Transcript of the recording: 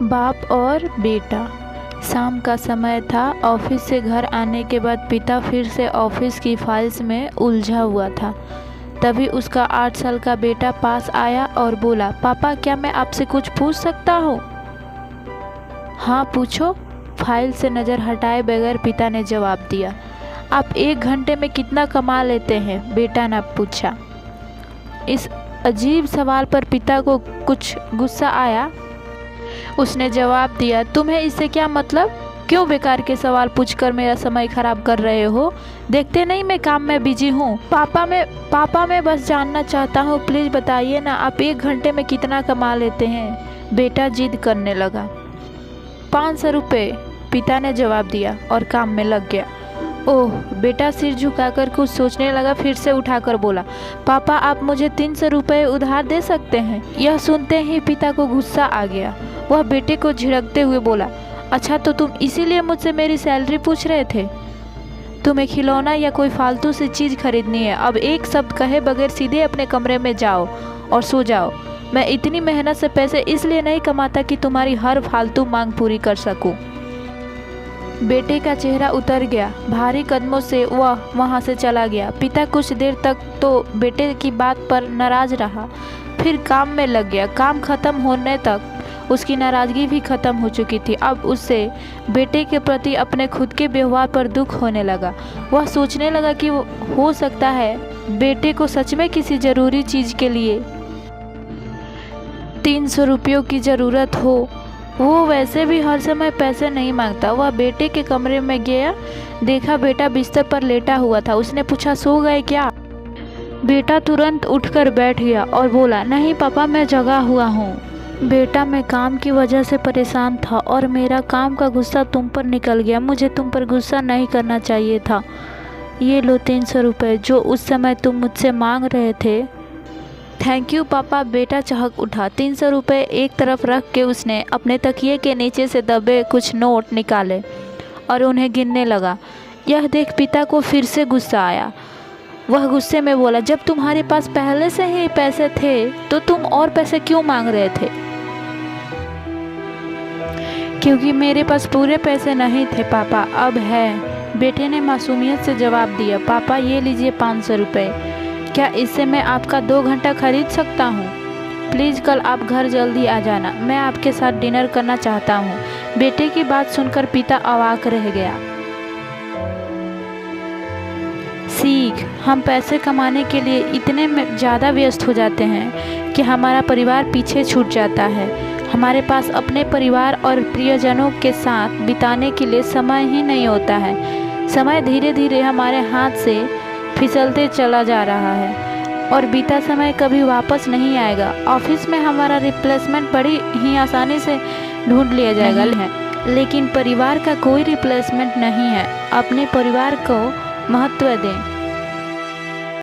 बाप और बेटा। शाम का समय था। ऑफिस से घर आने के बाद पिता फिर से ऑफिस की फाइल्स में उलझा हुआ था। तभी उसका 8 साल का बेटा पास आया और बोला, पापा क्या मैं आपसे कुछ पूछ सकता हूँ? हाँ पूछो, फाइल से नज़र हटाए बगैर पिता ने जवाब दिया। आप 1 घंटे में कितना कमा लेते हैं? बेटा ने पूछा। इस अजीब सवाल पर पिता को कुछ गुस्सा आया। उसने जवाब दिया, तुम्हें इससे क्या मतलब? क्यों बेकार के सवाल पूछकर मेरा समय खराब कर रहे हो? देखते नहीं मैं काम में बिजी हूँ। पापा मैं बस जानना चाहता हूँ, प्लीज़ बताइए ना, आप 1 घंटे में कितना कमा लेते हैं? बेटा जिद करने लगा। 500 रुपये, पिता ने जवाब दिया और काम में लग गया। ओह, बेटा सिर झुकाकर कुछ सोचने लगा, फिर से उठाकर बोला, पापा आप मुझे 300 रुपये उधार दे सकते हैं? यह सुनते ही पिता को गुस्सा आ गया। वह बेटे को झिड़कते हुए बोला, अच्छा तो तुम इसीलिए मुझसे मेरी सैलरी पूछ रहे थे? तुम्हें खिलौना या कोई फालतू सी चीज़ खरीदनी है? अब एक शब्द कहे बगैर सीधे अपने कमरे में जाओ और सो जाओ। मैं इतनी मेहनत से पैसे इसलिए नहीं कमाता कि तुम्हारी हर फालतू मांग पूरी कर सकूं। बेटे का चेहरा उतर गया। भारी कदमों से वह वहां से चला गया। पिता कुछ देर तक तो बेटे की बात पर नाराज रहा, फिर काम में लग गया। काम खत्म होने तक उसकी नाराज़गी भी खत्म हो चुकी थी। अब उससे बेटे के प्रति अपने खुद के व्यवहार पर दुख होने लगा। वह सोचने लगा कि हो सकता है बेटे को सच में किसी ज़रूरी चीज़ के लिए 300 रुपयों की ज़रूरत हो। वो वैसे भी हर समय पैसे नहीं मांगता। वह बेटे के कमरे में गया, देखा बेटा बिस्तर पर लेटा हुआ था। उसने पूछा, सो गए क्या? बेटा तुरंत उठकर बैठ गया और बोला, नहीं पापा मैं जगा हुआ हूँ। बेटा मैं काम की वजह से परेशान था और मेरा काम का गुस्सा तुम पर निकल गया। मुझे तुम पर गुस्सा नहीं करना चाहिए था। ये लो 300 रुपये जो उस समय तुम मुझसे मांग रहे थे। थैंक यू पापा, बेटा चहक उठा। 300 रुपये एक तरफ रख के उसने अपने तकिए के नीचे से दबे कुछ नोट निकाले और उन्हें गिनने लगा। यह देख पिता को फिर से गुस्सा आया। वह गुस्से में बोला, जब तुम्हारे पास पहले से ही पैसे थे तो तुम और पैसे क्यों मांग रहे थे? क्योंकि मेरे पास पूरे पैसे नहीं थे पापा, अब है। बेटे ने मासूमियत से जवाब दिया, पापा ये लीजिए 500 रुपये। क्या इससे मैं आपका 2 घंटा खरीद सकता हूँ? प्लीज़ कल आप घर जल्दी आ जाना, मैं आपके साथ डिनर करना चाहता हूँ। बेटे की बात सुनकर पिता अवाक रह गया। सीख, हम पैसे कमाने के लिए इतने ज़्यादा व्यस्त हो जाते हैं कि हमारा परिवार पीछे छूट जाता है। हमारे पास अपने परिवार और प्रियजनों के साथ बिताने के लिए समय ही नहीं होता है। समय धीरे धीरे हमारे हाथ से फिसलते चला जा रहा है और बीता समय कभी वापस नहीं आएगा। ऑफिस में हमारा रिप्लेसमेंट बड़ी ही आसानी से ढूंढ लिया जाएगा, लेकिन परिवार का कोई रिप्लेसमेंट नहीं है। अपने परिवार को महत्व दें।